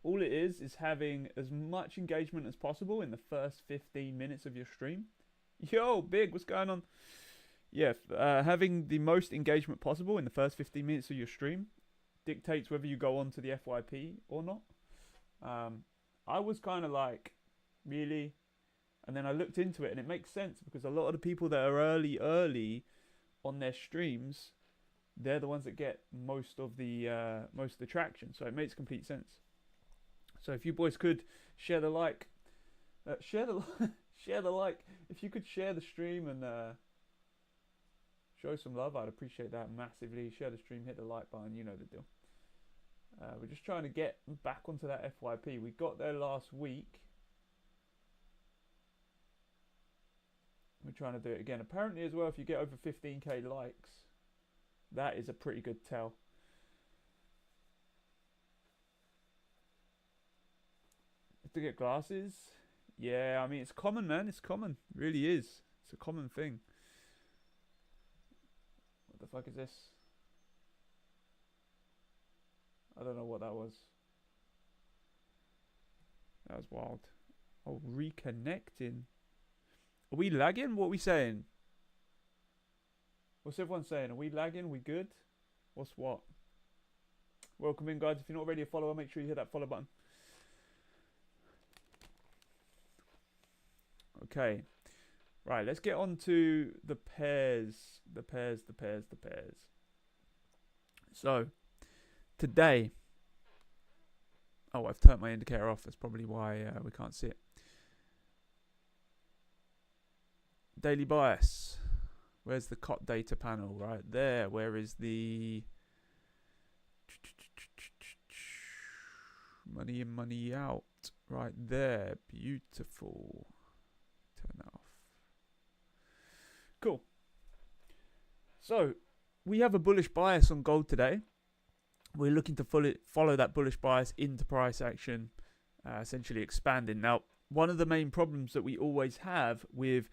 all it is having as much engagement as possible in the first 15 minutes of your stream. Yo, Big, what's going on? Yeah, having the most engagement possible in the first 15 minutes of your stream dictates whether you go on to the FYP or not. I was kind of like, really? And then I looked into it, and it makes sense because a lot of the people that are early on their streams, they're the ones that get most of the traction. So it makes complete sense. So if you boys could share the like, share the like. If you could share the stream and show some love, I'd appreciate that massively. Share the stream, hit the like button, you know the deal. We're just trying to get back onto that FYP. We got there last week. We're trying to do it again. Apparently as well, if you get over 15k likes, that is a pretty good tell. To get glasses? Yeah, I mean, it's common, man. It's common. It really is. It's a common thing. What the fuck is this? I don't know what that was. That was wild. Oh, reconnecting. Are we lagging? What are we saying? What's everyone saying? Are we lagging? We good? What's what? Welcome in, guys. If you're not already a follower, make sure you hit that follow button. Okay. Right, let's get on to the pairs. The pairs. So, today. Oh, I've turned my indicator off. That's probably why we can't see it. Daily bias. Where's the COT data panel? Right there. Where is the money in, money out? Right there. Beautiful. Turn that off. Cool. So, we have a bullish bias on gold today. We're looking to follow that bullish bias into price action, essentially expanding. Now, one of the main problems that we always have with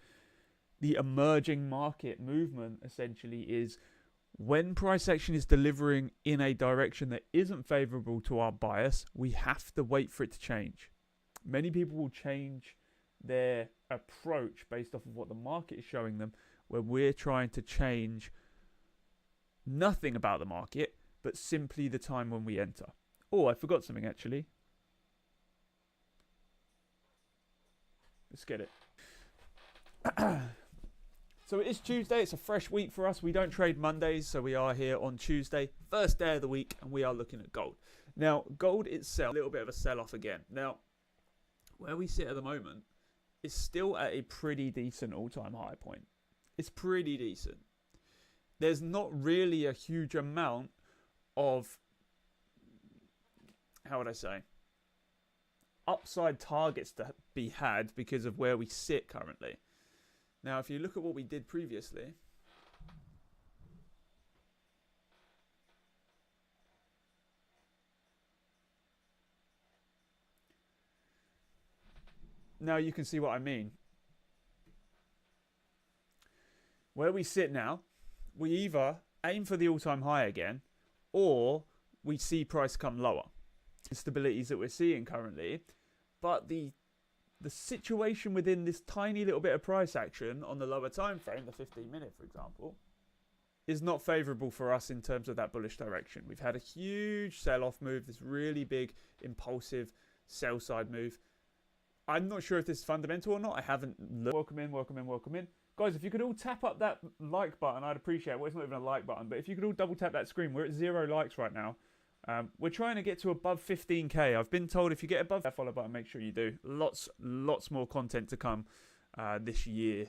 the emerging market movement, essentially, is when price action is delivering in a direction that isn't favorable to our bias, we have to wait for it to change. Many people will change their approach based off of what the market is showing them, where we're trying to change nothing about the market, but simply the time when we enter. Oh, I forgot something actually. Let's get it. So it is Tuesday. It's a fresh week for us. We don't trade Mondays, so we are here on Tuesday, first day of the week, and we are looking at gold. Now, gold itself, a little bit of a sell-off again. Now, where we sit at the moment is still at a pretty decent all-time high point. It's pretty decent. There's not really a huge amount of, how would I say, upside targets to be had because of where we sit currently. Now, if you look at what we did previously, now you can see what I mean. Where we sit now, we either aim for the all-time high again, or we see price come lower. Instabilities that we're seeing currently, but the situation within this tiny little bit of price action on the lower time frame, the 15-minute, for example, is not favorable for us in terms of that bullish direction. We've had a huge sell-off move, this really big, impulsive sell-side move. I'm not sure if this is fundamental or not. I haven't looked. Welcome in. Guys, if you could all tap up that like button, I'd appreciate it. Well, it's not even a like button, but if you could all double tap that screen. We're at 0 likes right now. We're trying to get to above 15k. I've been told if you get above that follow button, make sure you do. Lots more content to come this year,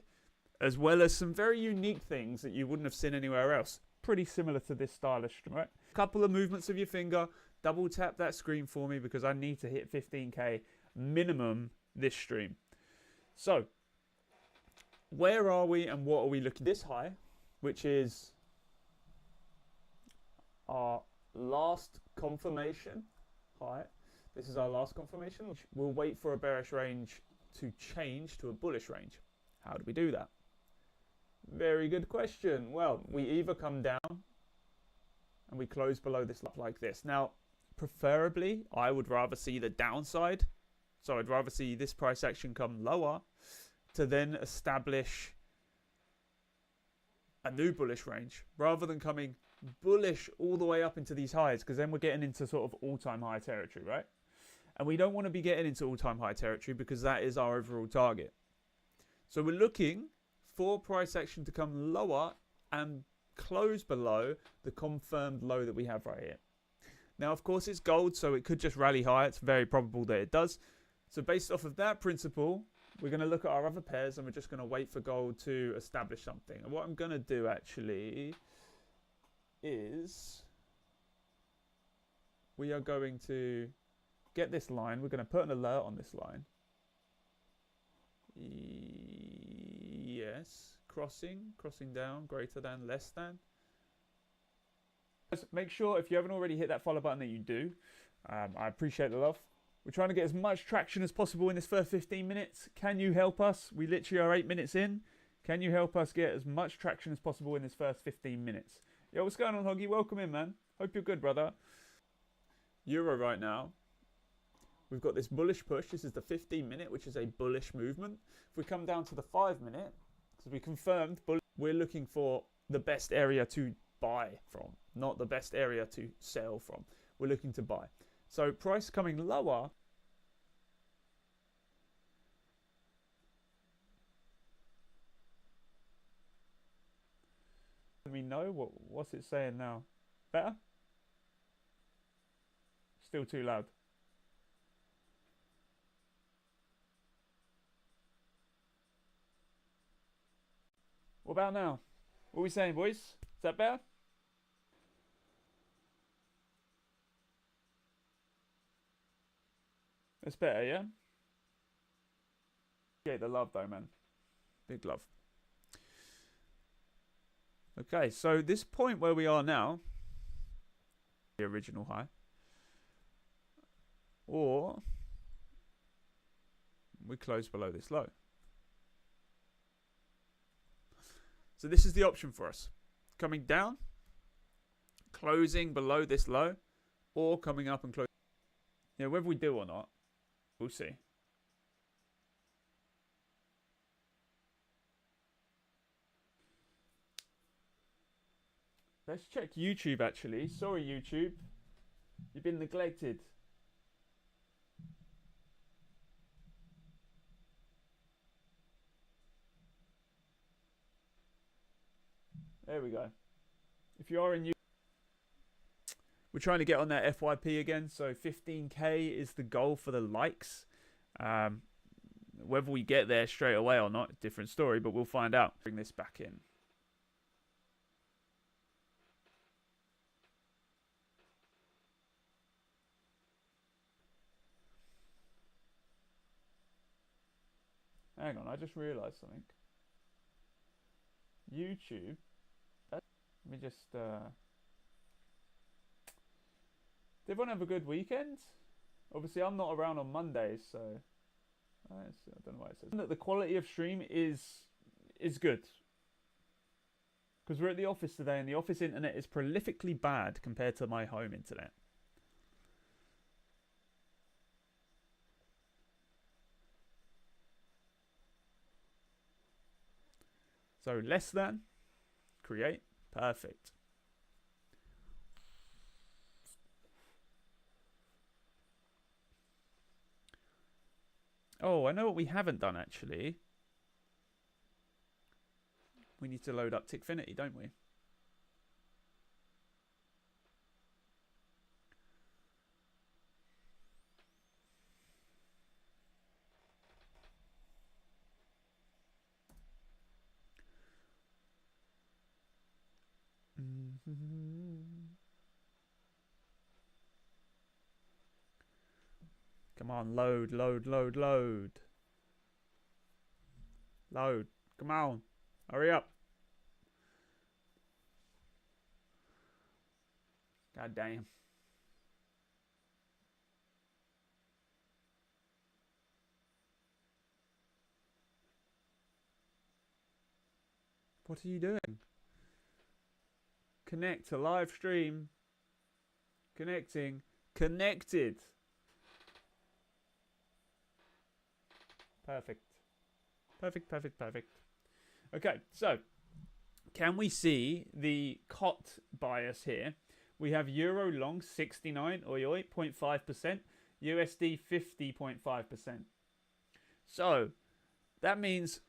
as well as some very unique things that you wouldn't have seen anywhere else. Pretty similar to this stylish, right? Couple of movements of your finger. Double tap that screen for me because I need to hit 15k minimum this stream. So, where are we and what are we looking at? This high, which is our last confirmation high. This is our last confirmation. We'll wait for a bearish range to change to a bullish range. How do we do that? Very good question. Well, we either come down and we close below this like this. Now, Preferably, I would rather see the downside. So I'd rather see this price action come lower to then establish a new bullish range rather than coming bullish all the way up into these highs, because then we're getting into sort of all-time high territory, right? And we don't want to be getting into all-time high territory because that is our overall target. So we're looking for price action to come lower and close below the confirmed low that we have right here. Now, of course, it's gold, so it could just rally higher. It's very probable that it does. So based off of that principle, we're going to look at our other pairs and we're just going to wait for gold to establish something. And what I'm going to do actually is we are going to get this line. We're going to put an alert on this line. Yes, crossing down, greater than, less than. Make sure if you haven't already hit that follow button that you do. I appreciate the love. We're trying to get as much traction as possible in this first 15 minutes. Can you help us? We literally are 8 minutes in. Can you help us get as much traction as possible in this first 15 minutes? Yo, what's going on, Hoggy? Welcome in, man. Hope you're good, brother. Euro right now. We've got this bullish push. This is the 15-minute, which is a bullish movement. If we come down to the 5-minute, because we confirmed, we're looking for the best area to buy from, not the best area to sell from. We're looking to buy. So price coming lower. Let me know what's it saying now. Better? Still too loud. What about now? What are we saying, boys? Is that better? That's better, yeah? Appreciate the love though, man. Big love. Okay, so this point where we are now, the original high, or we close below this low. So this is the option for us. Coming down, closing below this low, or coming up and closing. Yeah, whether we do or not, we'll see. Let's check YouTube actually. Sorry, YouTube. You've been neglected. There we go. If you are in YouTube, we're trying to get on that FYP again. So 15k is the goal for the likes. Whether we get there straight away or not, different story, but we'll find out. Bring this back in. Hang on, I just realised something. YouTube. Let me just. Did everyone have a good weekend? Obviously, I'm not around on Mondays, so I don't know why it says that the quality of stream is good, because we're at the office today, and the office internet is prolifically bad compared to my home internet. So less than, create, perfect. Oh, I know what we haven't done actually. We need to load up Tickfinity, don't we? Come on, load. Load. Come on. Hurry up. God damn. What are you doing? Connect to live stream. Connecting. Connected. Perfect. Perfect, perfect, perfect. Okay, so can we see the COT bias here? We have Euro long 69, oi oi, 0.5%, USD 50.5%. So that means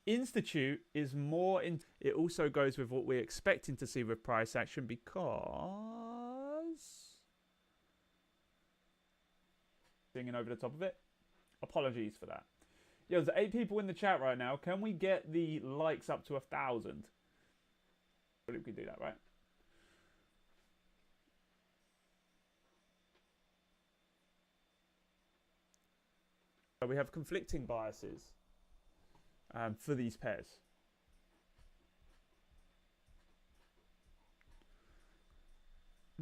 Institute is more in. It also goes with what we're expecting to see with price action because singing over the top of it. Apologies for that. Yo, there's 8 people in the chat right now. Can we get the likes up to 1,000? We can do that, right? So we have conflicting biases for these pairs.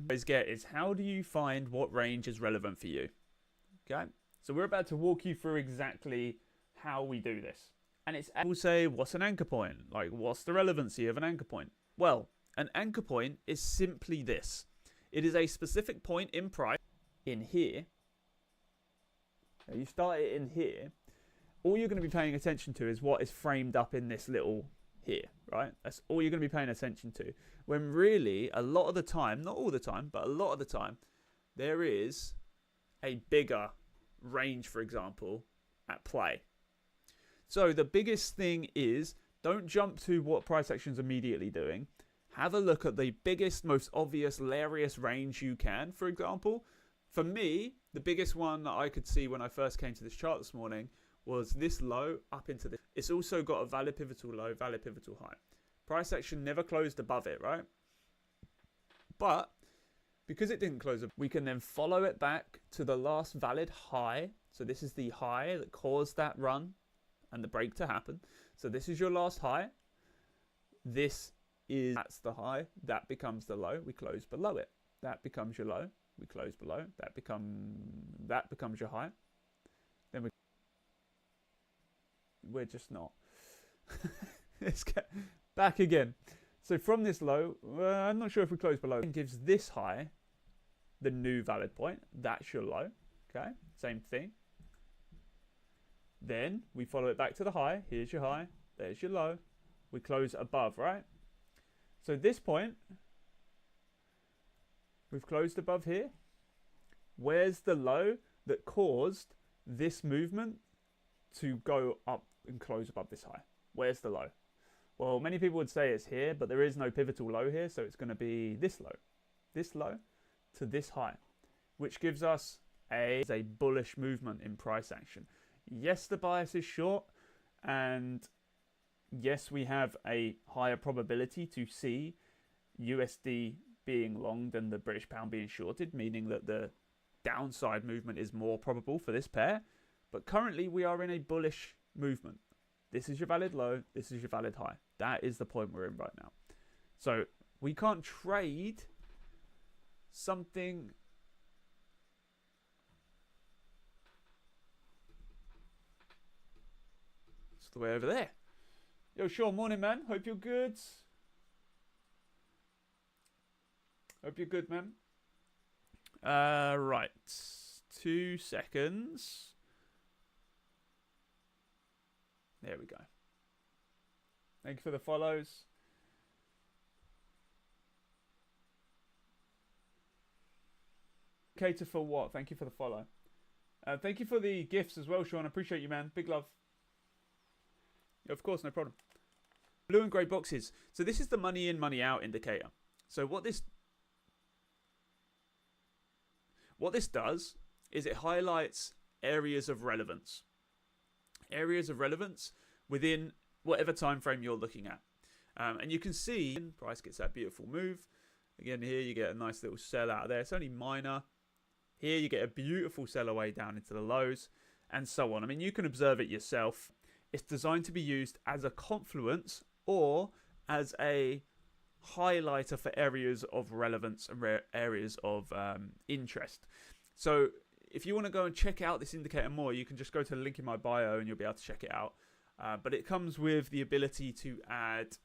Always get is how do you find what range is relevant for you? Okay, so we're about to walk you through exactly how we do this. And it's people say, what's an anchor point? Like, what's the relevancy of an anchor point? Well, an anchor point is simply this. It is a specific point in price in here. Now you start it in here. All you're going to be paying attention to is what is framed up in this little here, right? That's all you're going to be paying attention to. When really, a lot of the time, not all the time, but a lot of the time, there is a bigger range, for example, at play. So the biggest thing is don't jump to what price action's immediately doing. Have a look at the biggest, most obvious, hilarious range you can, for example. For me, the biggest one that I could see when I first came to this chart this morning was this low up into this. It's also got a valid pivotal low, valid pivotal high. Price action never closed above it, right? But because it didn't close, we can then follow it back to the last valid high. So this is the high that caused that run and the break to happen. So this is your last high. That's the high. That becomes the low. We close below it. That becomes your low. We close below. That becomes your high. Then we're just not. Let's get back again. So from this low, I'm not sure if we close below. It gives this high the new valid point. That's your low. Okay, same thing. Then we follow it back to the high. Here's your high. There's your low. We close above, right? So this point, we've closed above here. Where's the low that caused this movement to go up and close above this high? Where's the low? Well, many people would say it's here, but there is no pivotal low here, so it's going to be this low to this high, which gives us a bullish movement in price action. Yes, the bias is short, and yes, we have a higher probability to see USD being long than the British pound being shorted, meaning that the downside movement is more probable for this pair. But currently, we are in a bullish movement. This is your valid low. This is your valid high. That is the point we're in right now. So we can't trade something. It's the way over there. Yo, Sean, morning, man. Hope you're good. Hope you're good, man. Right. 2 seconds. There we go. Thank you for the follows. Cater for what? Thank you for the follow. Thank you for the gifts as well, Sean. I appreciate you, man. Big love. Yeah, of course, no problem. Blue and grey boxes. So this is the money in, money out indicator. So what this does is it highlights areas of relevance. Areas of relevance within whatever time frame you're looking at. And you can see price gets that beautiful move. Again, here you get a nice little sell out of there. It's only minor. Here you get a beautiful sell away down into the lows and so on. I mean, you can observe it yourself. It's designed to be used as a confluence or as a highlighter for areas of relevance and areas of interest. So if you want to go and check out this indicator more, you can just go to the link in my bio and you'll be able to check it out. But it comes with the ability to add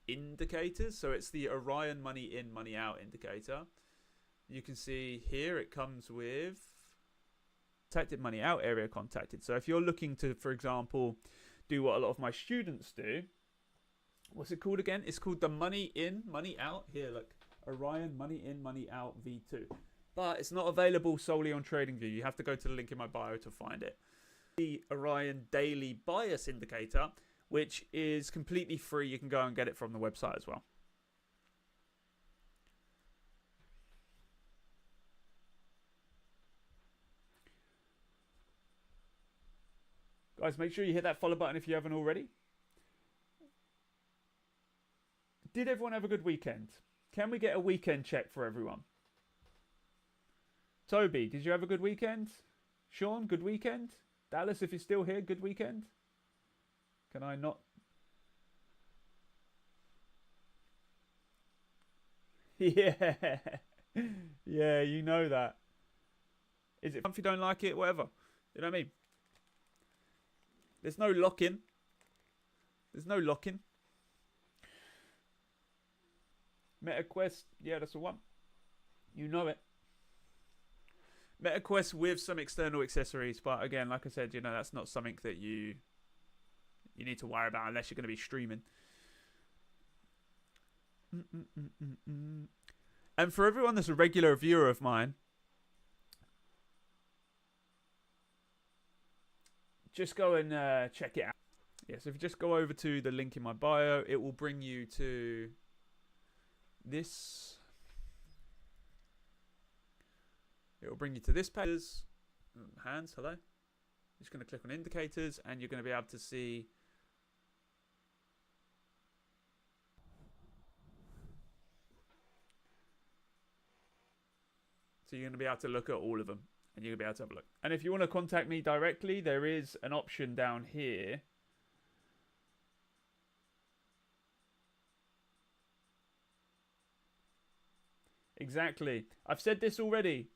indicators. So it's the Orion money in, money out indicator, You can see here it comes with contacted, money out, area contacted. So if you're looking to, for example, do what a lot of my students do, what's it called again? It's called the money in, money out. Here, look, Orion money in, money out V2. But it's not available solely on TradingView. You have to go to the link in my bio to find it. The Orion daily bias indicator, which is completely free. You can go and get it from the website as well. Guys, make sure you hit that follow button if you haven't already. Did everyone have a good weekend? Can we get a weekend check for everyone? Toby, did you have a good weekend? Sean, good weekend? Dallas, if you're still here, good weekend? Can I not? Yeah. Yeah, you know that. Is it fun if you don't like it? Whatever. You know what I mean? There's no lock-in. There's no lock-in. MetaQuest, yeah, that's the one. You know it. MetaQuest with some external accessories, but again, like I said, you know, that's not something that you need to worry about unless you're going to be streaming. And for everyone that's a regular viewer of mine, just go and check it out. Yeah, so if you just go over to the link in my bio, it will bring you to this. It will bring you to this page. Hands, hello. Just going to click on indicators, and you're going to be able to see. So you're going to be able to look at all of them, and you're going to be able to have a look. And if you want to contact me directly, there is an option down here. Exactly. I've said this already.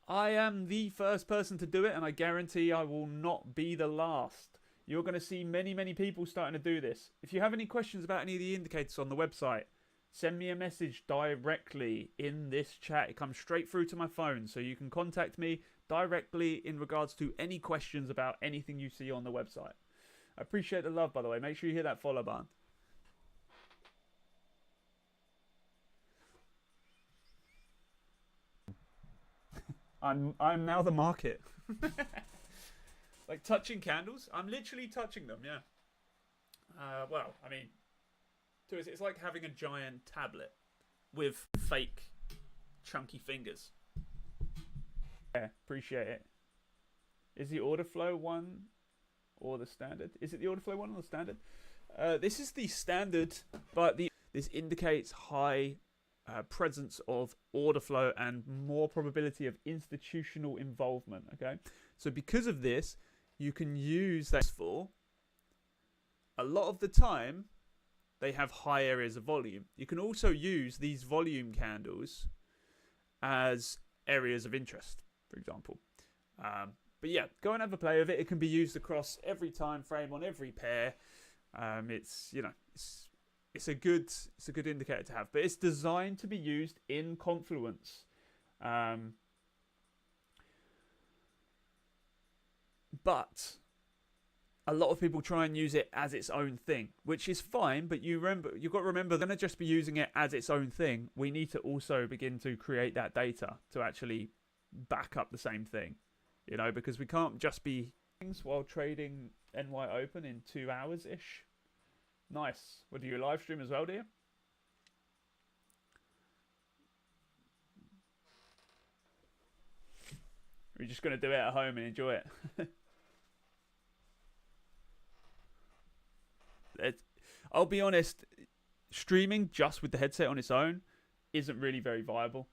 I am the first person to do it, and I guarantee I will not be the last. You're going to see many, many people starting to do this. If you have any questions about any of the indicators on the website, send me a message directly in this chat. It comes straight through to my phone, so you can contact me directly in regards to any questions about anything you see on the website. I appreciate the love, by the way. Make sure you hit that follow button. I'm now the market. Like touching candles, I'm literally touching them. Yeah. Well, I mean, it's like having a giant tablet with fake chunky fingers. Yeah, appreciate it. Is the order flow one or the standard? Is it the order flow one or the standard? This is the standard, but this indicates high presence of order flow and more probability of institutional involvement. Okay, so because of this, you can use that for a lot of the time. They have high areas of volume. You can also use these volume candles as areas of interest, for example. But yeah, go and have a play with it. It can be used across every time frame on every pair. It's a good indicator to have, but it's designed to be used in Confluence. But a lot of people try and use it as its own thing, which is fine, but you've got to remember, they're going to just be using it as its own thing. We need to also begin to create that data to actually back up the same thing, you know, because we can't just be things while trading NY Open in 2 hours-ish. Nice. Well, do you live stream as well, do you? We're just going to do it at home and enjoy it. I'll be honest, streaming just with the headset on its own isn't really very viable.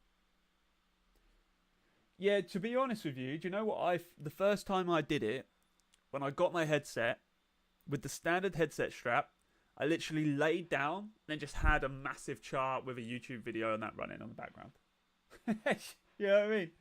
Yeah, to be honest with you, do you know what? The first time I did it, when I got my headset with the standard headset strap, I literally laid down and then just had a massive chart with a YouTube video and that running on the background. You know what I mean?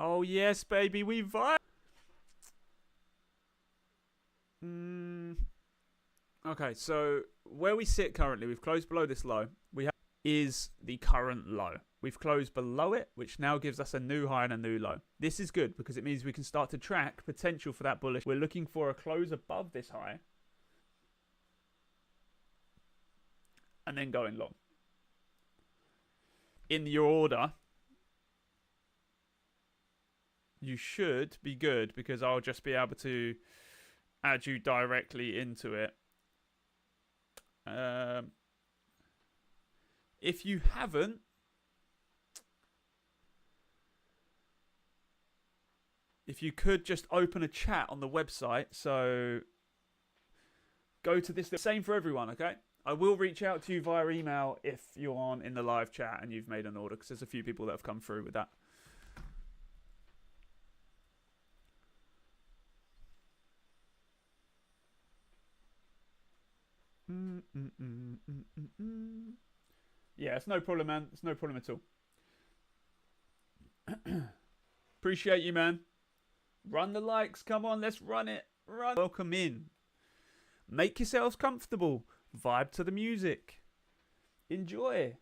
Oh, yes, baby. We vibe. Okay, so where we sit currently, we've closed below this low. We have is the current low. We've closed below it, which now gives us a new high and a new low. This is good because it means we can start to track potential for that bullish. We're looking for a close above this high and then going long. In your order, you should be good because I'll just be able to add you directly into it. If you haven't, if you could just open a chat on the website, so go to this. Same for everyone, okay? I will reach out to you via email if you're on in the live chat and you've made an order, because there's a few people that have come through with that. Yeah, it's no problem, man. It's no problem at all. Appreciate you, man. Run the likes. Come on, let's run it. Run. Welcome in. Make yourselves comfortable. Vibe to the music. Enjoy.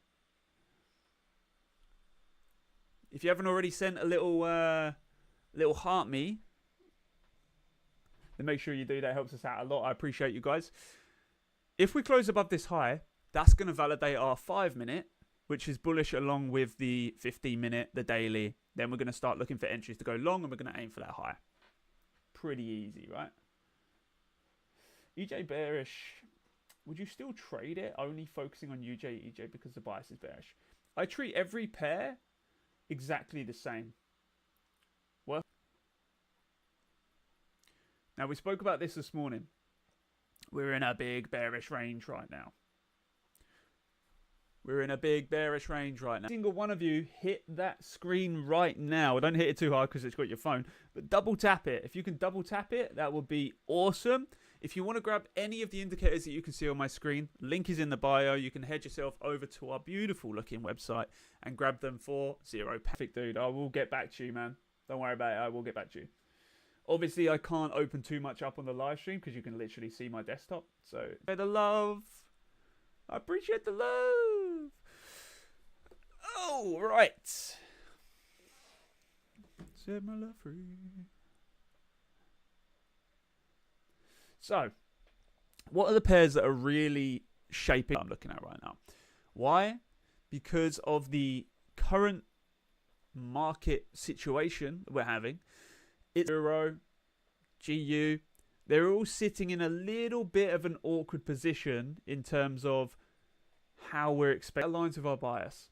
If you haven't already sent a little heart me, then make sure you do. That helps us out a lot. I appreciate you guys. If we close above this high, that's going to validate our 5-minute, which is bullish along with the 15-minute, the daily. Then we're going to start looking for entries to go long, and we're going to aim for that high. Pretty easy, right? EJ bearish. Would you still trade it? Only focusing on EJ because the bias is bearish. I treat every pair exactly the same. Well, now we spoke about this morning. We're in a big bearish range right now. We're in a big bearish range right now. Single one of you hit that screen right now. Don't hit it too hard because it's got your phone. But double tap it. If you can double tap it, that would be awesome. If you want to grab any of the indicators that you can see on my screen, link is in the bio. You can head yourself over to our beautiful looking website and grab them for $0. Perfect, dude. I will get back to you, man. Don't worry about it. I will get back to you. Obviously, I can't open too much up on the live stream because you can literally see my desktop. So, the love. I appreciate the love. Oh, right. Similar free. So, what are the pairs that are really shaping I'm looking at right now? Why? Because of the current market situation we're having. It's Euro, GU. They're all sitting in a little bit of an awkward position in terms of how we're expecting aligns with our bias.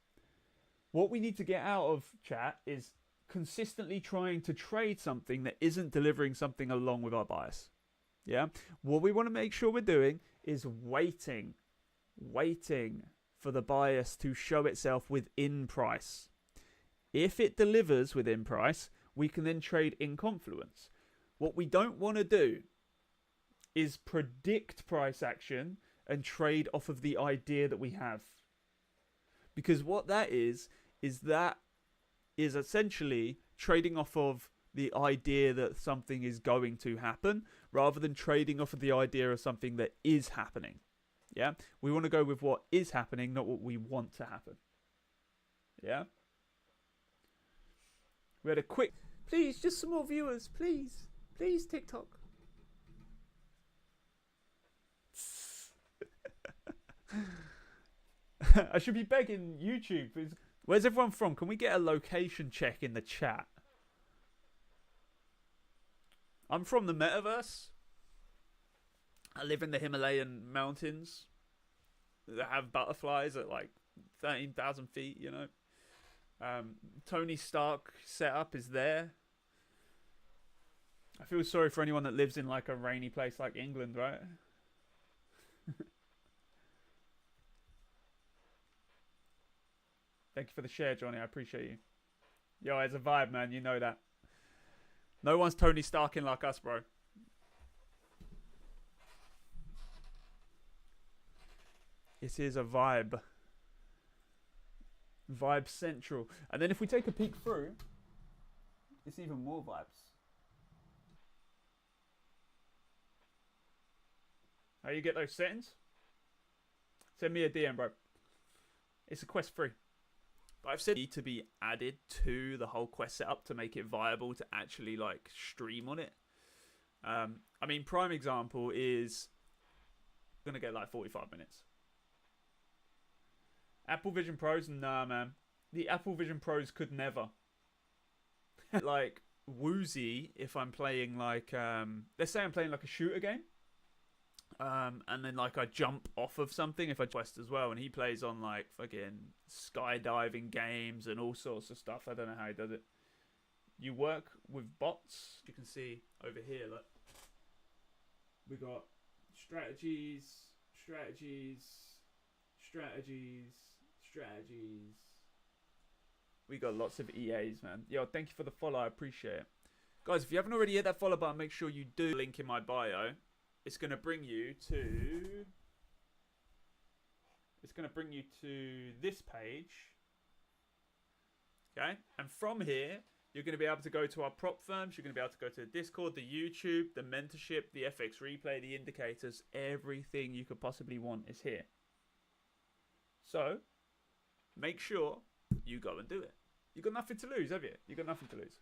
What we need to get out of chat is consistently trying to trade something that isn't delivering something along with our bias. Yeah. What we want to make sure we're doing is waiting for the bias to show itself within price. If it delivers within price, we can then trade in confluence. What we don't want to do is predict price action and trade off of the idea that we have. Because what that is essentially trading off of the idea that something is going to happen rather than trading off of the idea of something that is happening. Yeah? We want to go with what is happening, not what we want to happen. Yeah? We had a quick... Please, just some more viewers. Please. Please, TikTok. I should be begging YouTube. Where's everyone from? Can we get a location check in the chat? I'm from the metaverse. I live in the Himalayan mountains that have butterflies at like 13,000 feet, you know. Tony Stark setup is there. I feel sorry for anyone that lives in like a rainy place like England, right? Thank you for the share, Johnny. I appreciate you. Yo, it's a vibe, man. You know that. No one's Tony Starking like us, bro. It is a vibe. Vibe central. And then if we take a peek through, It's even more vibes. How you get those settings? Send me a DM, bro. It's a quest free. But I've said it need to be added to the whole quest setup to make it viable to actually like stream on it. I mean, prime example is gonna get like 45 minutes. Apple Vision Pros, nah, man. The Apple Vision Pros could never. Like woozy if I'm playing like let's say I'm playing like a shooter game. And then like I jump off of something if I quest as well, and he plays on like fucking skydiving games and all sorts of stuff. I don't know how he does it. You work with bots. You can see over here, look. We got strategies. We got lots of EAs, man. Yo, thank you for the follow. I appreciate it. Guys, if you haven't already hit that follow button, make sure you do. Link in my bio. It's going to bring you to this page. Okay? And from here, you're going to be able to go to our prop firms. You're going to be able to go to the Discord, the YouTube, the mentorship, the FX replay, the indicators. Everything you could possibly want is here. So, make sure you go and do it. You've got nothing to lose, have you? You've got nothing to lose.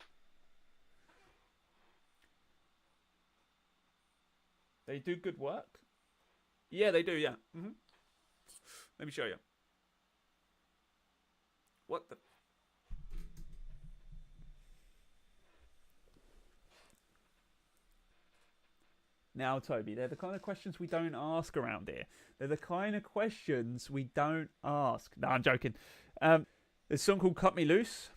They do good work? Yeah, they do, yeah. Let me show you. What the... Now, Toby, they're the kind of questions we don't ask around here. They're the kind of questions we don't ask. No, I'm joking. There's a song called Cut Me Loose.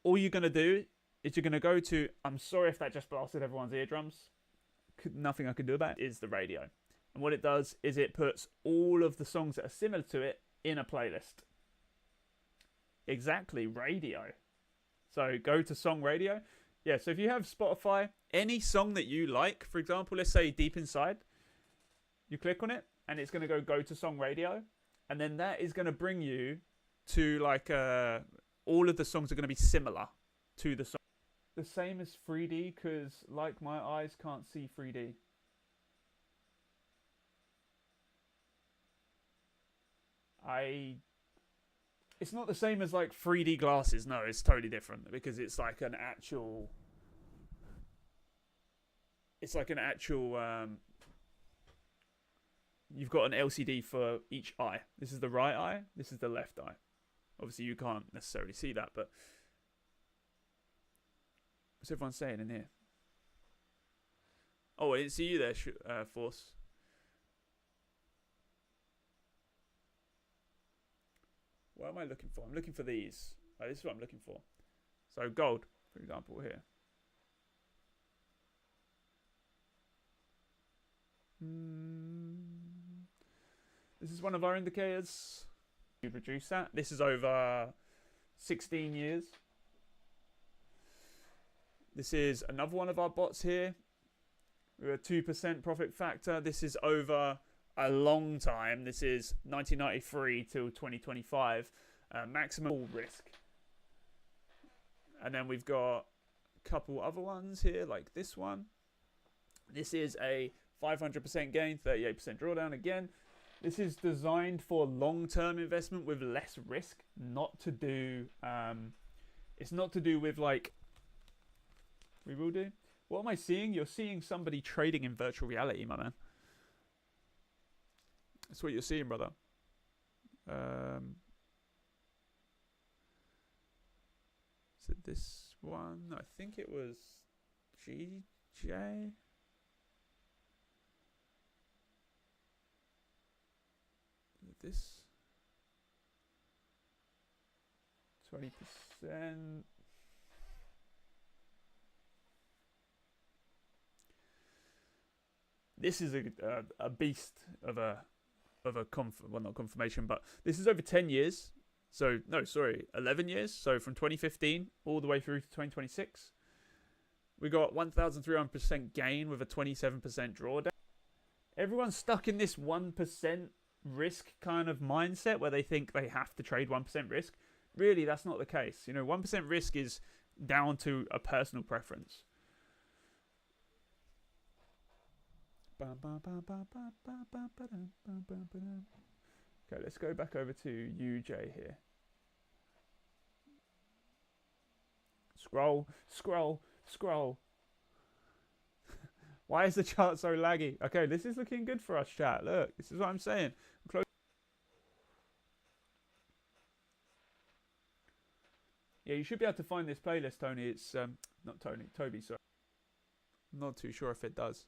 All you're going to do is you're going to go to... I'm sorry if that just blasted everyone's eardrums. Nothing I can do about it, is the radio. And what it does is it puts all of the songs that are similar to it in a playlist. Exactly, radio. So go to song radio. Yeah, so if you have Spotify, any song that you like, for example, let's say Deep Inside, you click on it and it's going to go to song radio. And then that is going to bring you to like all of the songs are going to be similar to the song. The same as 3D because like my eyes can't see 3D. It's not the same as like 3D glasses. No, it's totally different because it's like an actual... It's like an actual... You've got an LCD for each eye. This is the right eye. This is the left eye. Obviously, you can't necessarily see that, but... What's everyone saying in here? Oh, I didn't see you there, Force. What am I looking for? I'm looking for these. Oh, this is what I'm looking for. So gold, for example, here. This is one of our indicators. You reduce that. This is over 16 years. This is another one of our bots here. We're a 2% profit factor. This is over a long time. This is 1993 till 2025. Maximum risk. And then we've got a couple other ones here, like this one. This is a 500% gain, 38% drawdown again. This is designed for long-term investment with less risk. Not to do... it's not to do with like... We will do. What am I seeing? You're seeing somebody trading in virtual reality, my man. That's what you're seeing, brother. Is it this one? I think it was GJ. This 20%. This is a beast of a well, not confirmation, but this is over 10 years. So no, sorry, 11 years. So from 2015 all the way through to 2026, we got 1,300% gain with a 27% drawdown. Everyone's stuck in this 1% risk kind of mindset where they think they have to trade 1% risk. Really, that's not the case. You know, 1% risk is down to a personal preference. Okay, let's go back over to UJ here. Scroll, scroll, scroll. Why is the chart so laggy? Okay, this is looking good for us, chat. Look, this is what I'm saying. Yeah, you should be able to find this playlist, Tony. It's not Tony, Toby. Sorry, I'm not too sure if it does.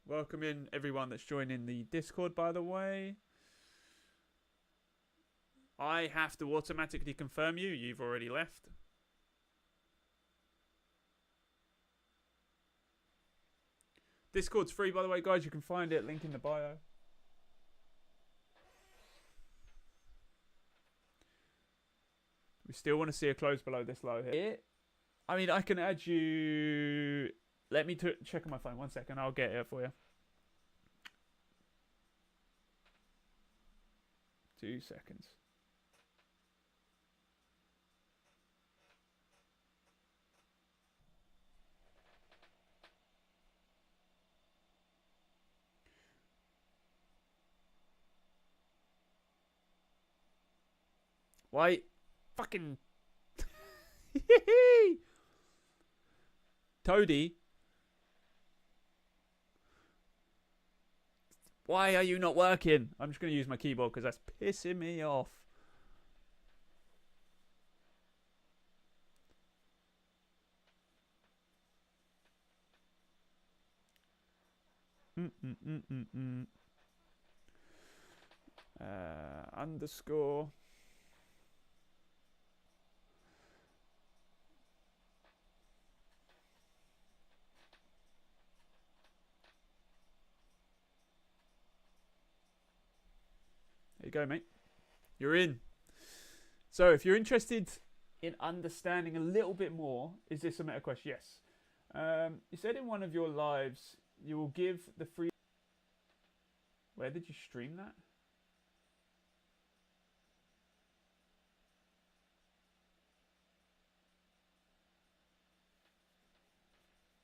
Welcome in everyone that's joining the Discord, by the way. I have to automatically confirm you. You've already left. Discord's free, by the way, guys. You can find it. Link in the bio. We still want to see a close below this low here. I mean, I can add you... Let me check on my phone. 1 second. I'll get it for you. 2 seconds. Why? Fucking... Toady. Why are you not working? I'm just going to use my keyboard because that's pissing me off. Underscore. There you go, mate. You're in. So if you're interested in understanding a little bit more, is this a meta question? Yes. You said in one of your lives you will give the free... Where did you stream that?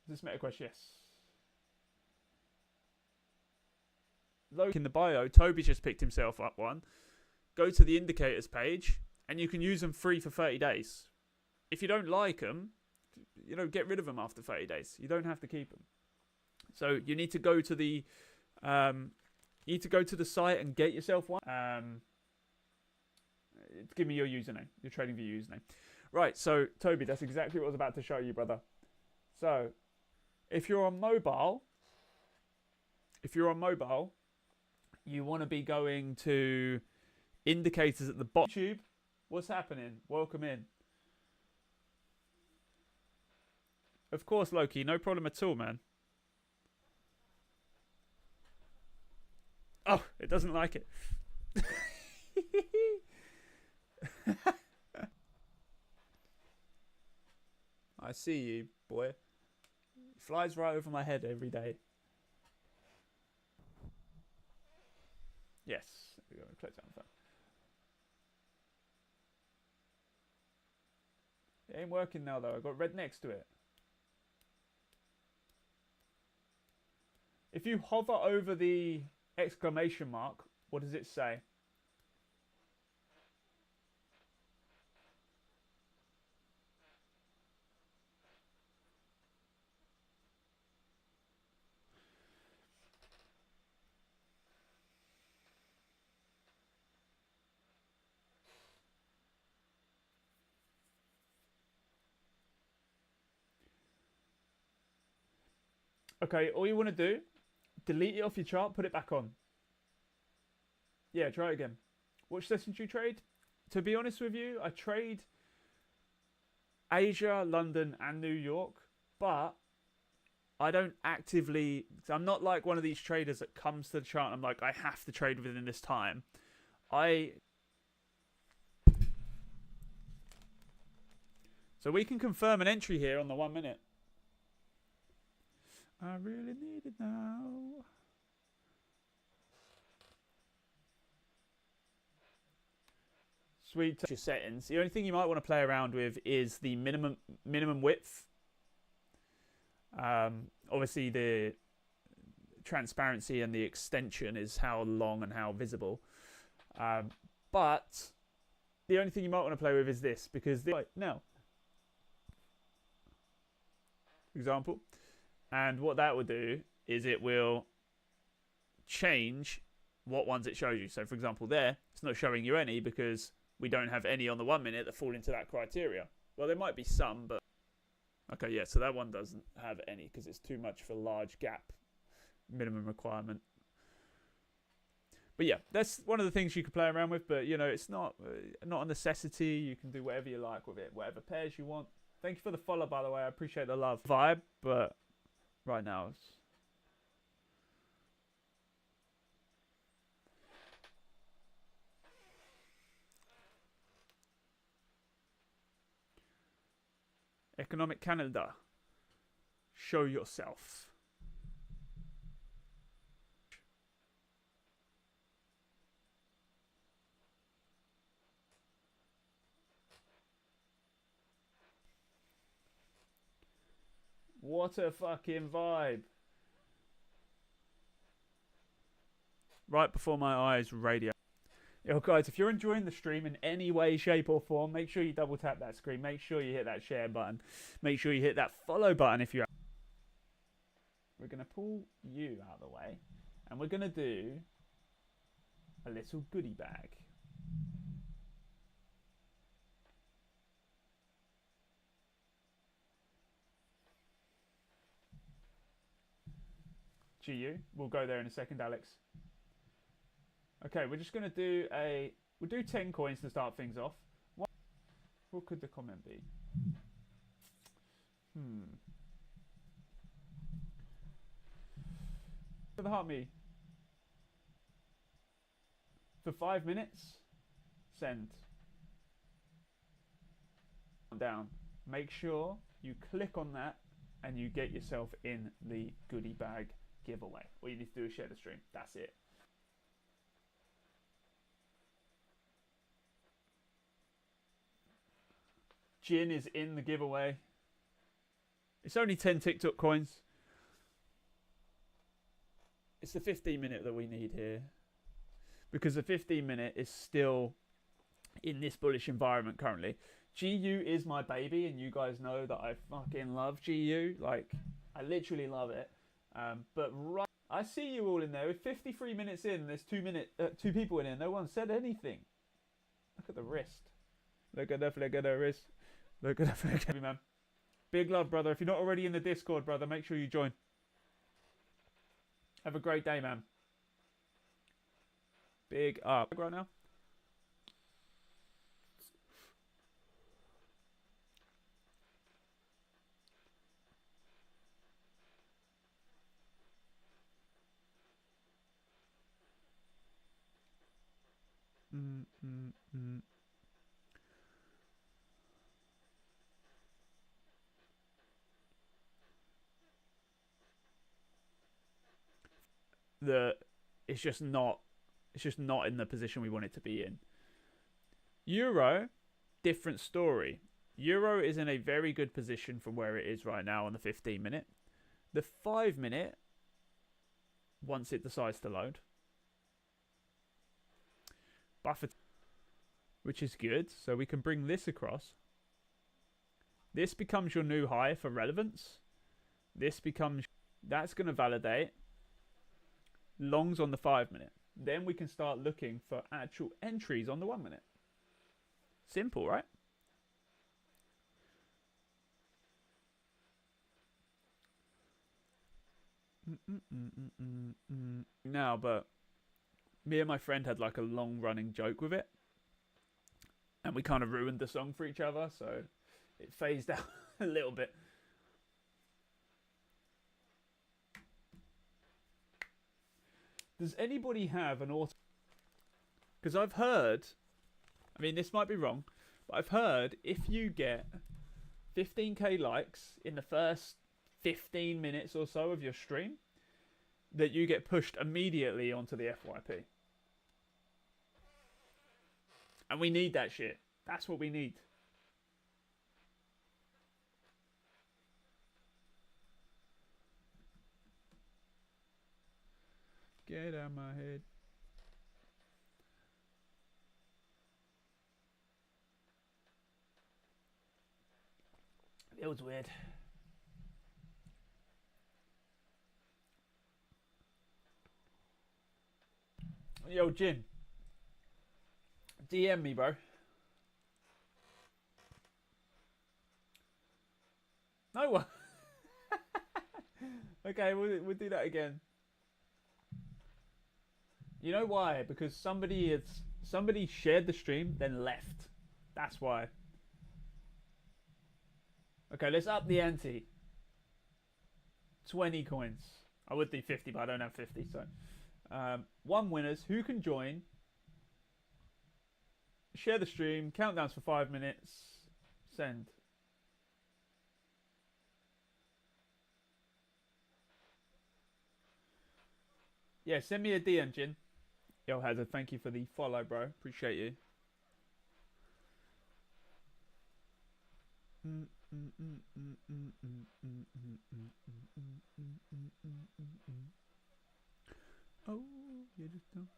Is this meta question? Yes. Look in the bio, Toby just picked himself up one. Go to the indicators page, and you can use them free for 30 days. If you don't like them, you know, get rid of them after 30 days. You don't have to keep them. So you need to go to the site and get yourself one. Give me your username, your TradingView username. Right. So Toby, that's exactly what I was about to show you, brother. So if you're on mobile, you want to be going to indicators at the bottom. YouTube, what's happening? Welcome in. Of course, Loki, no problem at all, man. Oh, it doesn't like it. I see you, boy. It flies right over my head every day. Yes. There we go. Click down that. It ain't working now, though. I got red next to it. If you hover over the exclamation mark, what does it say? Okay, all you want to do, delete it off your chart, put it back on. Yeah, try it again. Which sessions do you trade? To be honest with you, I trade Asia, London, and New York, but I don't actively... I'm not like one of these traders that comes to the chart and I'm like, I have to trade within this time. So we can confirm an entry here on the 1 minute. I really need it now. Sweet. Your settings. The only thing you might want to play around with is the minimum width. Obviously, the transparency and the extension is how long and how visible. But the only thing you might want to play with is this, because now, example, and what that will do is it will change what ones it shows you. So, for example, there it's not showing you any because we don't have any on the 1 minute that fall into that criteria. Well, there might be some, but okay, yeah. So that one doesn't have any because it's too much for large gap minimum requirement. But yeah, that's one of the things you can play around with. But you know, it's not a necessity. You can do whatever you like with it, whatever pairs you want. Thank you for the follow, by the way. I appreciate the love vibe, but right now it's economic calendar. Show yourself. What a fucking vibe. Right before my eyes, radio. Yo, guys, if you're enjoying the stream in any way, shape, or form, make sure you double tap that screen. Make sure you hit that share button. Make sure you hit that follow button if you're. We're going to pull you out of the way, and we're going to do a little goodie bag. GU. We'll go there in a second, Alex. Okay, we're just going to do we'll do 10 coins to start things off. What could the comment be? For the heart me. For 5 minutes, send. Down. Make sure you click on that and you get yourself in the goodie bag giveaway. All you need to do is share the stream. That's it. Jin is in the giveaway. It's only 10 TikTok coins. It's the 15-minute that we need here. Because the 15-minute is still in this bullish environment currently. GU is my baby, and you guys know that I fucking love GU. Like, I literally love it. But right, I see you all in there. With 53 minutes in, there's 2 people in here. No one said anything. Look at the wrist. Look at the flick of the wrist. Look at the flick of man. Big love, brother. If you're not already in the Discord, brother, make sure you join. Have a great day, man. Big up. Right now. It's just not in the position we want it to be in. Euro, different story. Euro is in a very good position from where it is right now on the 15-minute. The 5-minute, once it decides to load, buffer, which is good. So we can bring this across. This becomes your new high for relevance. That's going to validate. Longs on the 5-minute. Then we can start looking for actual entries on the 1-minute. Simple, right? Now, but me and my friend had like a long running joke with it, and we kind of ruined the song for each other, so it phased out a little bit. Does anybody have an auto? Because I've heard, I mean, this might be wrong, but I've heard if you get 15k likes in the first 15 minutes or so of your stream that you get pushed immediately onto the FYP. And we need that shit. That's what we need. Get out of my head. It was weird. Yo, Jin. DM me, bro. No one. Okay, we'll do that again. You know why? Because somebody shared the stream, then left. That's why. Okay, let's up the ante. 20 coins. I would do 50, but I don't have 50, so. 1 winners. Who can join? Share the stream. Countdowns for 5 minutes. Send. Yeah, send me a DM, Jin. Yo, Hazard, thank you for the follow, bro. Appreciate you. Oh, you just don't.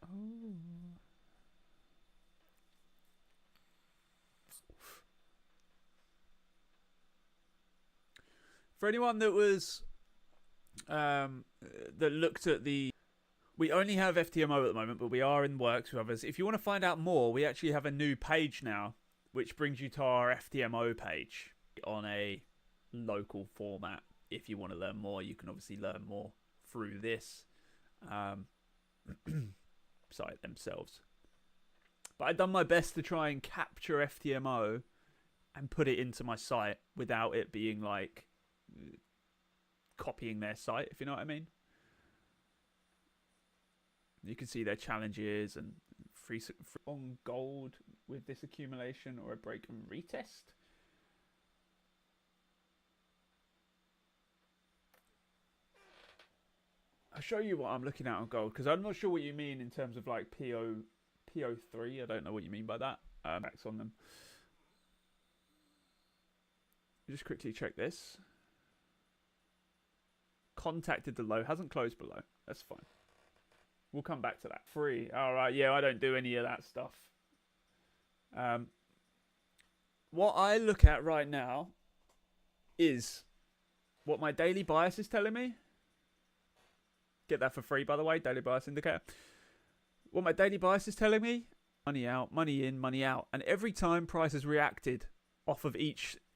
Oh. For anyone that was that looked at the, we only have FTMO at the moment, but we are in works with others. If you want to find out more, we actually have a new page now, which brings you to our FTMO page on a local format. If you want to learn more, you can obviously learn more through this site themselves. But I've done my best to try and capture FTMO and put it into my site without it being like copying their site, if you know what I mean. You can see their challenges and free on gold with this accumulation or a break and retest. I'll show you what I'm looking at on gold, because I'm not sure what you mean in terms of like PO3. I don't know what you mean by that. Backs on them. Just quickly check this. Contacted the low, hasn't closed below. That's fine. We'll come back to that. Free. All right. Yeah, I don't do any of that stuff. What I look at right now is what my daily bias is telling me. Get that for free, by the way. Daily bias indicator. What my daily bias is telling me. Money out, money in, money out. And every time price has reacted off of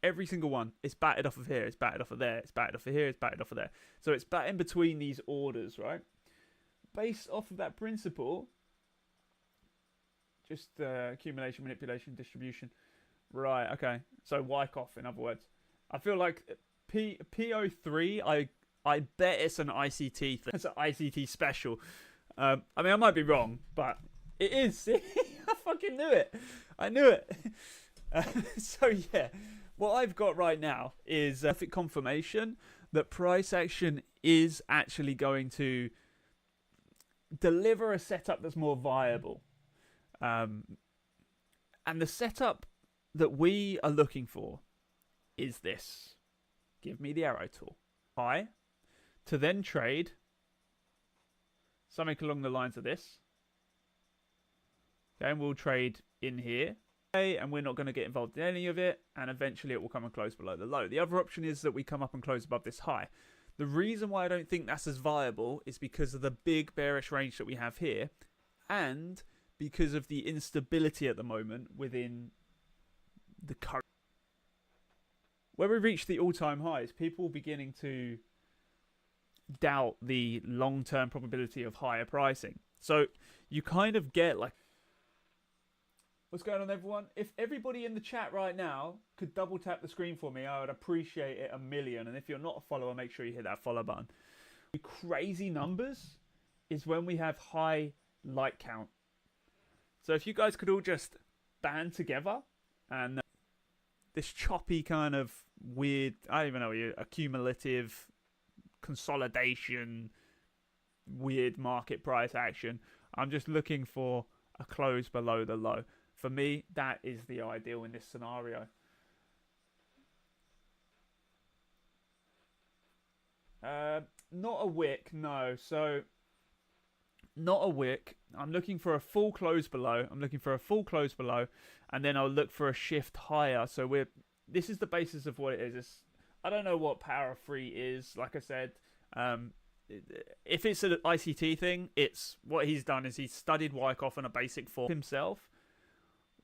every single one, it's batted off of here, it's batted off of there, it's batted off of here, it's batted off of there. So it's batting between these orders, right? Based off of that principle, just accumulation, manipulation, distribution. Right, okay. So Wyckoff, in other words. I feel like PO3, I bet it's an ICT thing. It's an ICT special. I mean, I might be wrong, but it is. I fucking knew it. I knew it. So yeah, what I've got right now is perfect confirmation that price action is actually going to deliver a setup that's more viable. And the setup that we are looking for is this. Give me the arrow tool. High to then trade something along the lines of this. Okay, and we'll trade in here. And we're not going to get involved in any of it, and eventually it will come and close below the low. The other option is that we come up and close above this high. The reason why I don't think that's as viable is because of the big bearish range that we have here, and because of the instability at the moment within the current. Where we reach the all-time highs, people beginning to doubt the long-term probability of higher pricing. So you kind of get like, what's going on, everyone? If everybody in the chat right now could double tap the screen for me, I would appreciate it a million. And if you're not a follower, make sure you hit that follow button. Crazy numbers is when we have high light count. So if you guys could all just band together and this choppy kind of weird, I don't even know, accumulative consolidation, weird market price action. I'm just looking for a close below the low. For me, that is the ideal in this scenario. Not a wick, no. So, not a wick. I'm looking for a full close below. And then I'll look for a shift higher. So this is the basis of what it is. I don't know what Power 3 is. Like I said, if it's an ICT thing, it's what he's done is he's studied Wyckoff on a basic form himself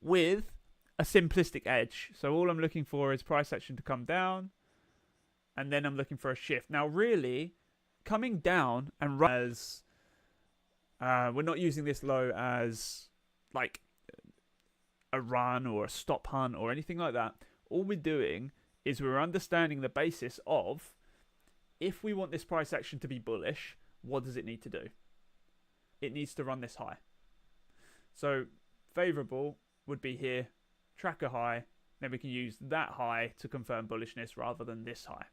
with a simplistic edge. So all I'm looking for is price action to come down, and then I'm looking for a shift. Now, really, coming down and as we're not using this low as like a run or a stop hunt or anything like that. All we're doing is we're understanding the basis of, if we want this price action to be bullish, what does it need to do? It needs to run this high. So favorable would be here, track a high, then we can use that high to confirm bullishness rather than this high.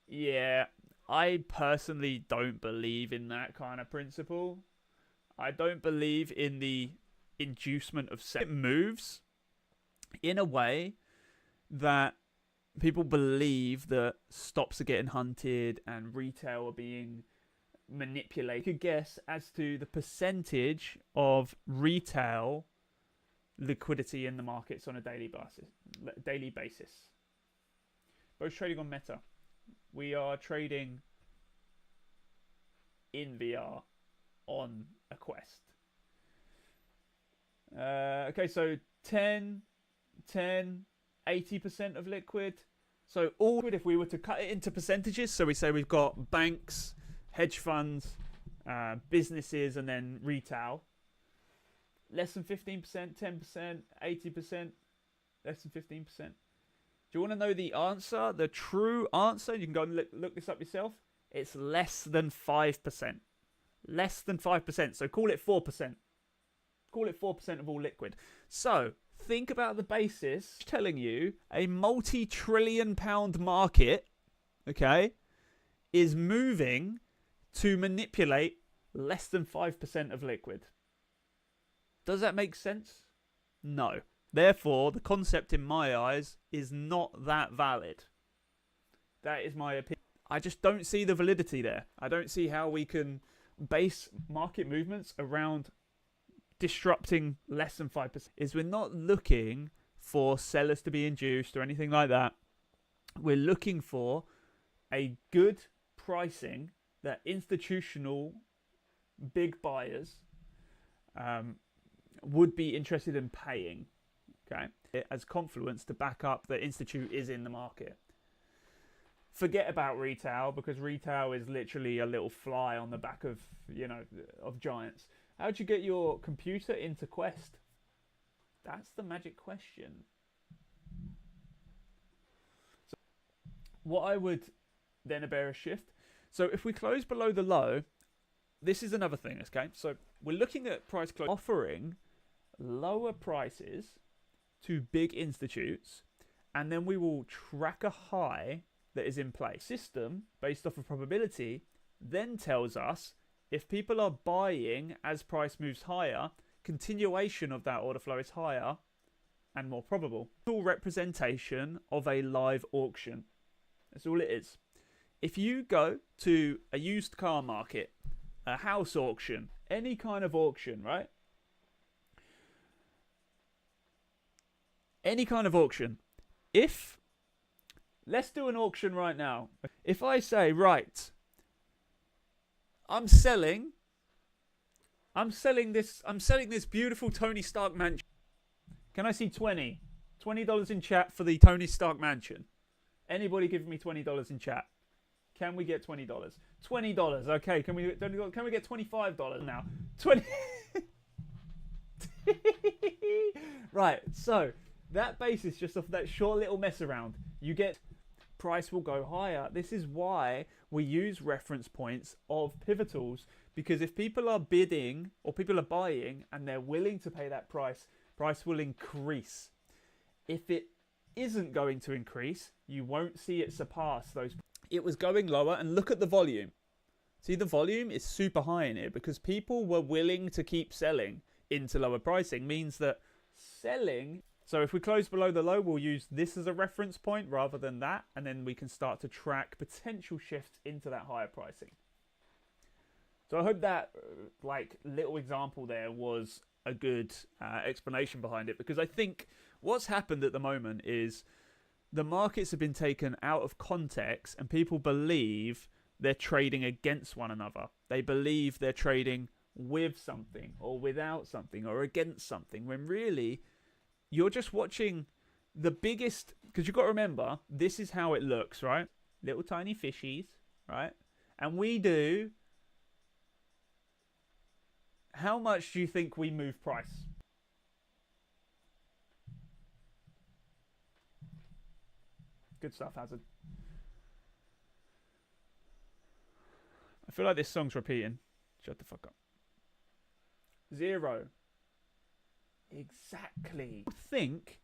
Yeah, I personally don't believe in that kind of principle. I don't believe in the inducement of it moves in a way that people believe that stops are getting hunted and retail are being manipulated. You could guess as to the percentage of retail liquidity in the markets on a daily basis. Both trading on Meta. We are trading in VR on a Quest. Okay, so 10, 80% of liquid. So all if we were to cut it into percentages, so we say we've got banks, hedge funds, businesses, and then retail. Less than 15%, 10%, 80%, less than 15%. Do you want to know the answer? The true answer? You can go and look this up yourself. It's less than 5%. Less than 5%. So call it 4%. Call it 4% of all liquid. So think about the basis telling you a multi-trillion-pound market, okay, is moving to manipulate less than 5% of liquid. Does that make sense? No. Therefore, the concept in my eyes is not that valid. That is my opinion. I just don't see the validity there. I don't see how we can base market movements around disrupting less than 5%. Is we're not looking for sellers to be induced or anything like that. We're looking for a good pricing that institutional big buyers would be interested in paying. Okay, as confluence to back up that institute is in the market. Forget about retail, because retail is literally a little fly on the back of, of giants. How'd you get your computer into Quest? That's the magic question. So what I would then a bearish shift. So if we close below the low, this is another thing, okay? So we're looking at price close, offering lower prices to big institutes, and then we will track a high that is in place. System, based off of probability, then tells us if people are buying as price moves higher, continuation of that order flow is higher and more probable. Full representation of a live auction. That's all it is. If you go to a used car market, a house auction, any kind of auction, right? Any kind of auction. Let's do an auction right now. If I say, right, I'm selling this beautiful Tony Stark mansion. Can I see $20 in chat for the Tony Stark mansion? Anybody give me $20 in chat? Can we get $20? $20. Okay, can we get $25 now? 20 Right, so that basis, just off that short little mess around, you get price will go higher. This is why we use reference points of pivotals, because if people are bidding or people are buying and they're willing to pay that price, price will increase. If it isn't going to increase, you won't see it surpass those. It was going lower, and look at the volume. See, the volume is super high in here because people were willing to keep selling into lower pricing. Means that selling. So if we close below the low, we'll use this as a reference point rather than that, and then we can start to track potential shifts into that higher pricing. So I hope that like little example there was a good explanation behind it, because I think what's happened at the moment is the markets have been taken out of context and people believe they're trading against one another. They believe they're trading with something or without something or against something, when really you're just watching the biggest, because you've got to remember, this is how it looks, right? Little tiny fishies, right? And we do, how much do you think we move price? Good stuff, Hazard. I feel like this song's repeating. Shut the fuck up. 0. Exactly. I think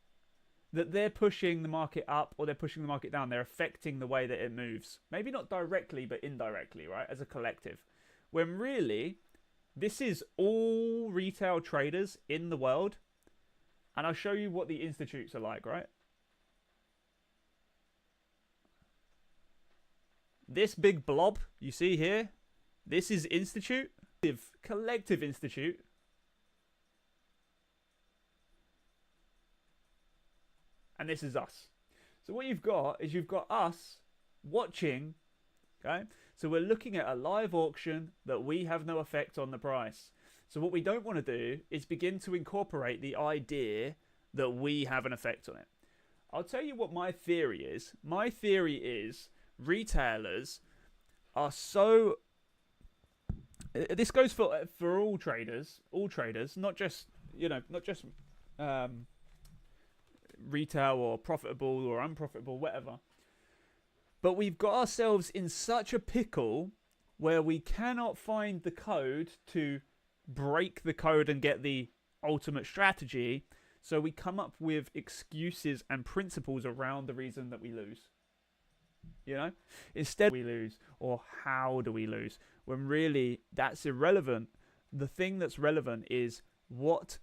that they're pushing the market up or they're pushing the market down. They're affecting the way that it moves. Maybe not directly, but indirectly, right? As a collective. When really, this is all retail traders in the world. And I'll show you what the institutes are like, right? This big blob you see here, this is institute, collective institute. And this is us. So what you've got is you've got us watching, okay? So we're looking at a live auction that we have no effect on the price. So what we don't want to do is begin to incorporate the idea that we have an effect on it. I'll tell you what my theory is. My theory is retailers are so, this goes for all traders, not just, you know, not just retail or profitable or unprofitable, whatever. But we've got ourselves in such a pickle where we cannot find the code to break the code and get the ultimate strategy. So we come up with excuses and principles around the reason that we lose. You know, instead we lose, or how do we lose, when really that's irrelevant. The thing that's relevant is what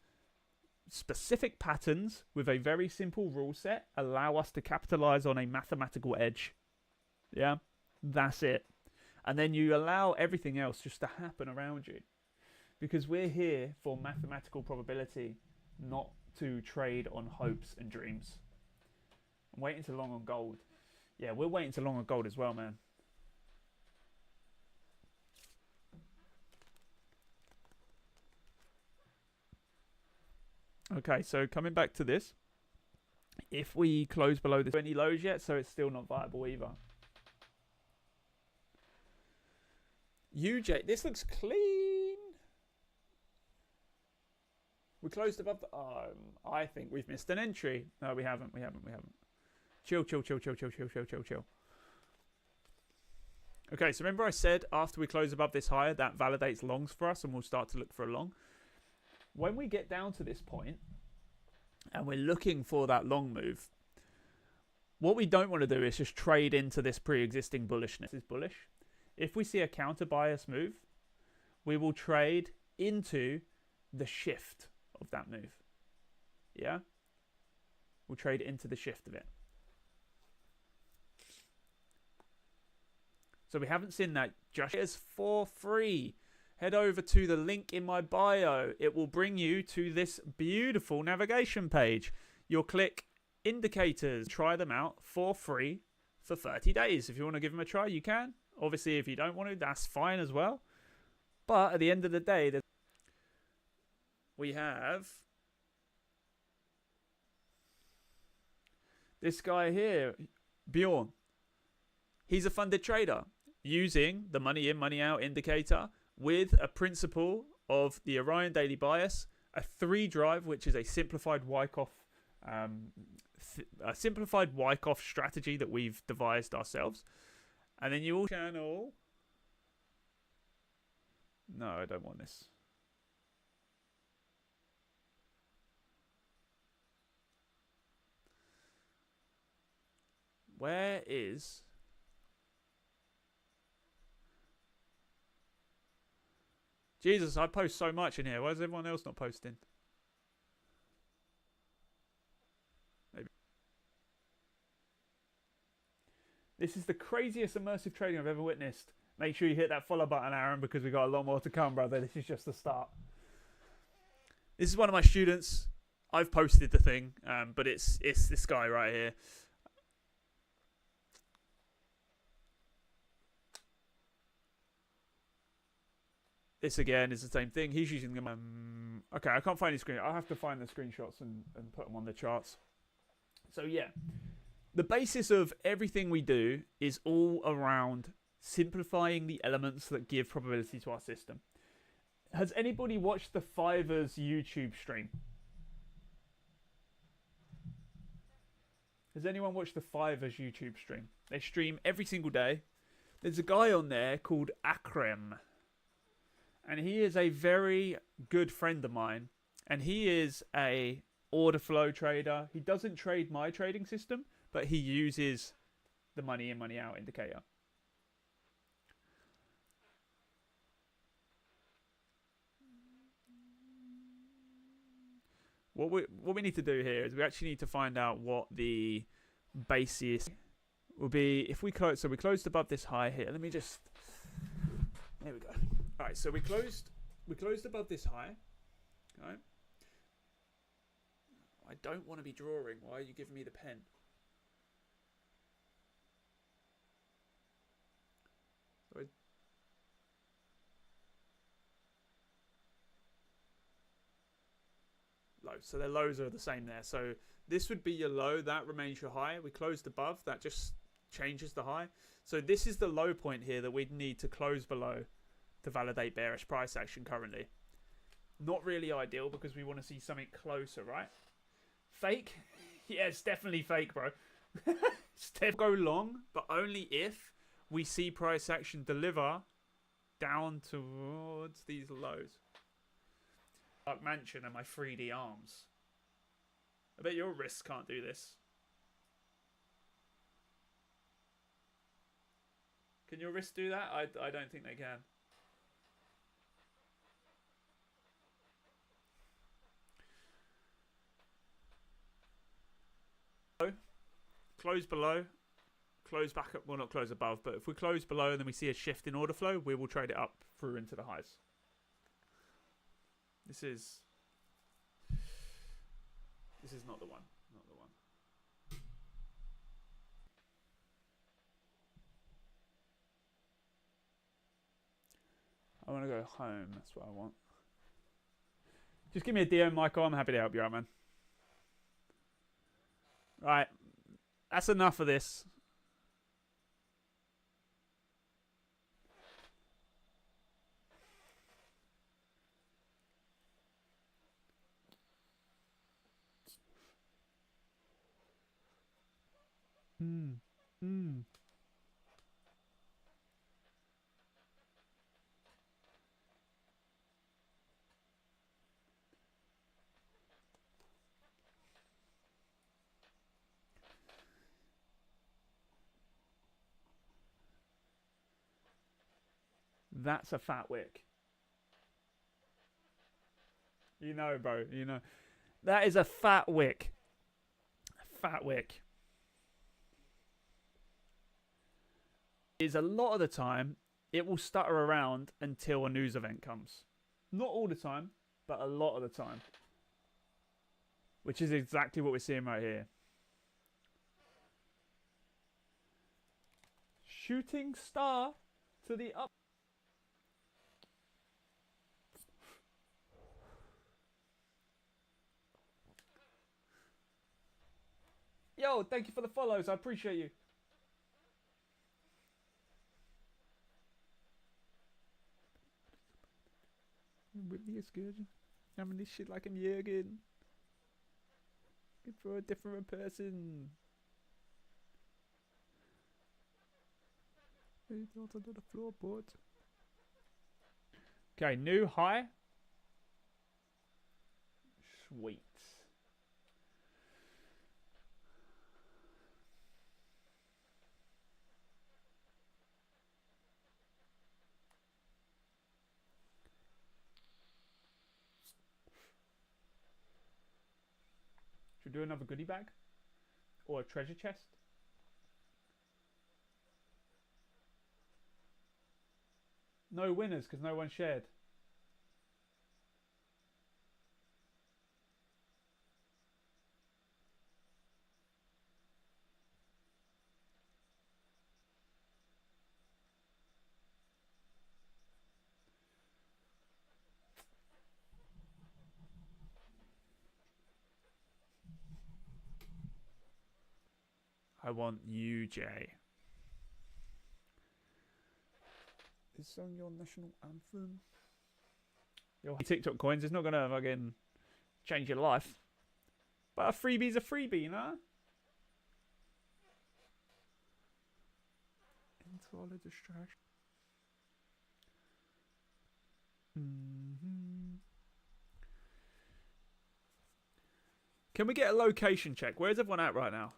specific patterns with a very simple rule set allow us to capitalize on a mathematical edge. Yeah, that's it. And then you allow everything else just to happen around you, because we're here for mathematical probability, not to trade on hopes and dreams. I'm waiting too long on gold. Yeah, we're waiting too long on gold as well, man. Okay, so coming back to this. If we close below this, any lows yet, so it's still not viable either. UJ, this looks clean. We closed above the... I think we've missed an entry. No, we haven't. Chill. Okay, so remember I said after we close above this higher, that validates longs for us and we'll start to look for a long. When we get down to this point and we're looking for that long move, what we don't want to do is just trade into this pre-existing bullishness. This is bullish. If we see a counter bias move, we will trade into the shift of that move. Yeah? We'll trade into the shift of it. So we haven't seen that just as for free. Head over to the link in my bio. It will bring you to this beautiful navigation page. You'll click indicators. Try them out for free for 30 days. If you want to give them a try, you can. Obviously, if you don't want to, that's fine as well. But at the end of the day, we have this guy here, Bjorn. He's a funded trader using the money in, money out indicator with a principle of the Orion daily bias, a 3 drive, which is a simplified Wyckoff a simplified Wyckoff strategy that we've devised ourselves. And then you all channel. No, I don't want this. Where is... Jesus, I post so much in here. Why is everyone else not posting? Maybe. This is the craziest immersive trading I've ever witnessed. Make sure you hit that follow button, Aaron, because we got a lot more to come, brother. This is just the start. This is one of my students. I've posted the thing, but it's this guy right here. This again is the same thing. He's using them. Okay, I can't find his screen. I'll have to find the screenshots and put them on the charts. So yeah, the basis of everything we do is all around simplifying the elements that give probability to our system. Has anybody watched the Fivers YouTube stream? Has anyone watched the Fivers YouTube stream? They stream every single day. There's a guy on there called Akram. And he is a very good friend of mine. And he is a order flow trader. He doesn't trade my trading system, but he uses the money in, money out indicator. What we need to do here is we actually need to find out what the basis will be if we close. So we closed above this high here. Let me just... There we go. All right, so we closed above this high. All right. I don't want to be drawing. Why are you giving me the pen? Low. So their lows are the same there. So this would be your low. That remains your high. We closed above. That just changes the high. So this is the low point here that we'd need to close below to validate bearish price action currently. Not really ideal because we want to see something closer, right? Fake? Yeah, it's definitely fake, bro. Go long, but only if we see price action deliver down towards these lows. Dark Mansion and my 3D arms. I bet your wrists can't do this. Can your wrists do that? I don't think they can. Close below, close back up. Well, not close above, but if we close below and then we see a shift in order flow, we will trade it up through into the highs. This is not the one. Not the one. I want to go home. That's what I want. Just give me a DM, Michael. I'm happy to help you out, man. Right. That's enough of this. That's a fat wick. You know, bro. You know. That is a fat wick. Fat wick. Is a lot of the time, it will stutter around until a news event comes. Not all the time, but a lot of the time. Which is exactly what we're seeing right here. Shooting star to the up. Yo, thank you for the follows. I appreciate you. Really is good. I mean, this shit like I'm Jürgen. Looking for a different person. Not under the floorboard. Okay, new high. Sweet. Should we do another goodie bag? Or a treasure chest? No winners because no one shared. I want you, Jay. Is song your national anthem? Your TikTok coins is not gonna fucking change your life. But a freebie's a freebie, you know? Install a distraction. Can we get a location check? Where's everyone at right now?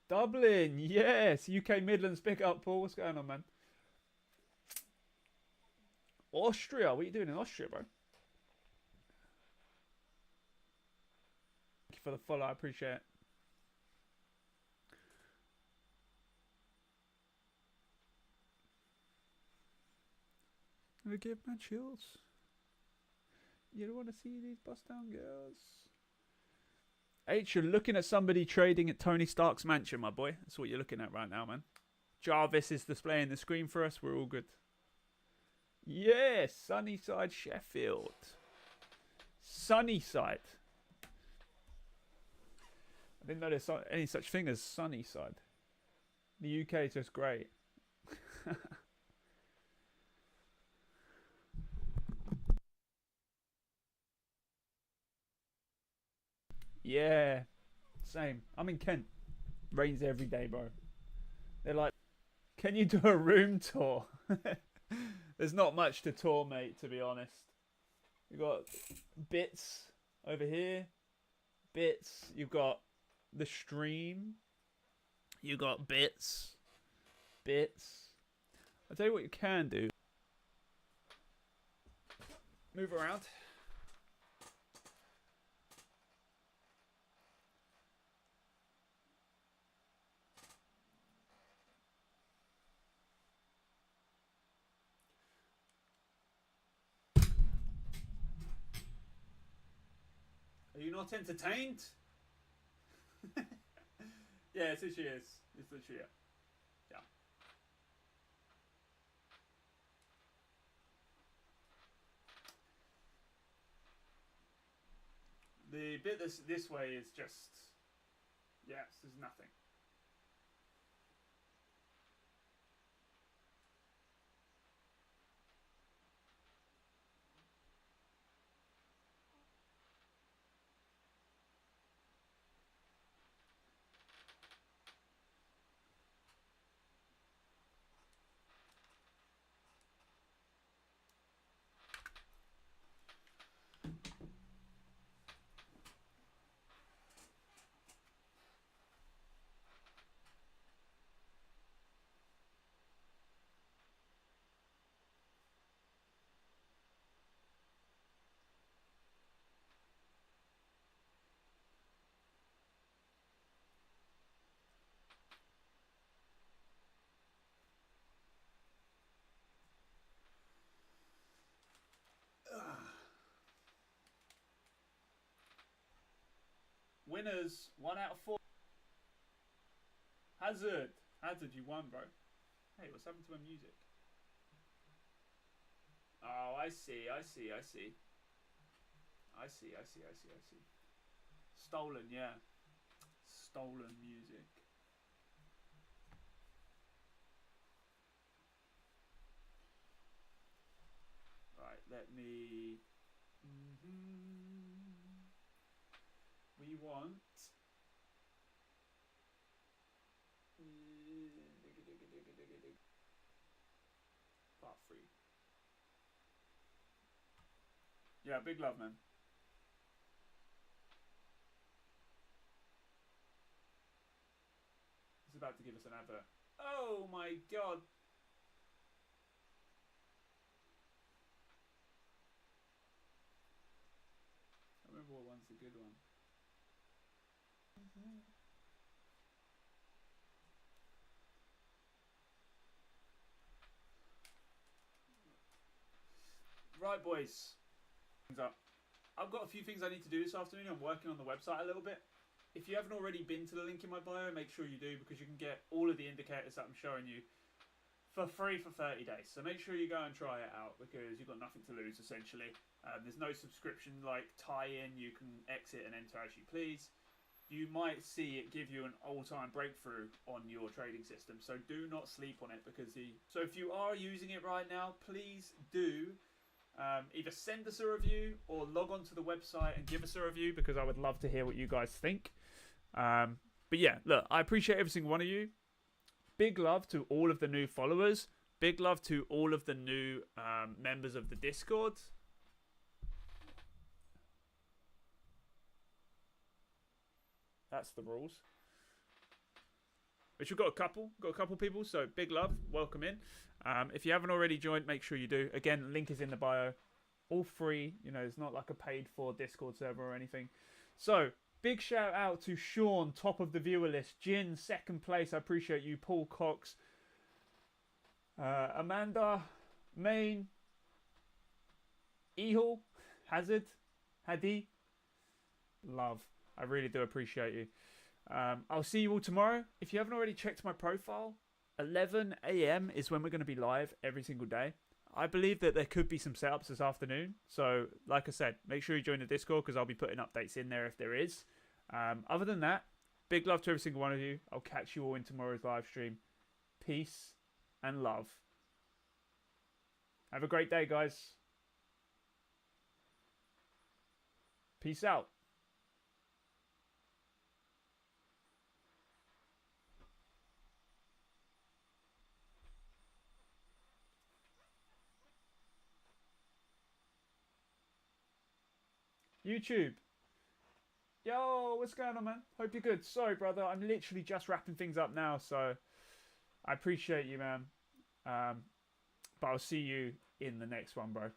Dublin, yes. UK Midlands, pick up, Paul. What's going on, man? Austria, what are you doing in Austria, bro? Thank you for the follow, I appreciate it. I give my chills. You don't want to see these bust down girls. H, you're looking at somebody trading at Tony Stark's mansion, my boy. That's what you're looking at right now, man. Jarvis is displaying the screen for us. We're all good. Yes, Sunnyside, Sheffield. Sunnyside. I didn't know there's any such thing as Sunnyside. The UK is just great. Yeah, same. I'm in Kent. Rains every day, bro. They're like, can you do a room tour? There's not much to tour, mate, to be honest. You've got bits over here. Bits. You've got the stream. You got bits. Bits. I'll tell you what you can do. Move around. Are you not entertained? Yeah, it's literally is. It's literally it. Yeah. The bit this way is just, yes, there's nothing. Winners, 1 out of 4. Hazard, you won, bro. Hey, what's happened to my music? Oh, I see. I see. I see. I see. I see. I see. I see. Stolen, yeah. Stolen music. Right, let me. We want. Part 3. Yeah, big love, man. It's about to give us an advert. Oh my god. I remember what one's the good one. Right, boys. I've got a few things I need to do this afternoon. I'm working on the website a little bit. If you haven't already been to the link in my bio, make sure you do, because you can get all of the indicators that I'm showing you for free for 30 days. So make sure you go and try it out, because you've got nothing to lose, essentially. There's no subscription like tie-in. You can exit and enter as you please. You might see it give you an all-time breakthrough on your trading system. So do not sleep on it, because so if you are using it right now, please do either send us a review or log on to the website and give us a review, because I would love to hear what you guys think. But yeah, look, I appreciate every single one of you. Big love to all of the new followers. Big love to all of the new members of the Discord. That's the rules. Which we've got a couple people, so big love, welcome in. If you haven't already joined, make sure you do. Again, link is in the bio. All free, you know, it's not like a paid for Discord server or anything. So, big shout out to Sean, top of the viewer list. Jin, second place, I appreciate you. Paul Cox. Amanda, Main, Ehal, Hazard, Hadi. Love. I really do appreciate you. I'll see you all tomorrow. If you haven't already checked my profile, 11 a.m. is when we're going to be live every single day. I believe that there could be some setups this afternoon. So, like I said, make sure you join the Discord, because I'll be putting updates in there if there is. Other than that, big love to every single one of you. I'll catch you all in tomorrow's live stream. Peace and love. Have a great day, guys. Peace out. YouTube. Yo, what's going on, man? Hope you're good. Sorry, brother. I'm literally just wrapping things up now, so I appreciate you, man. But I'll see you in the next one, bro.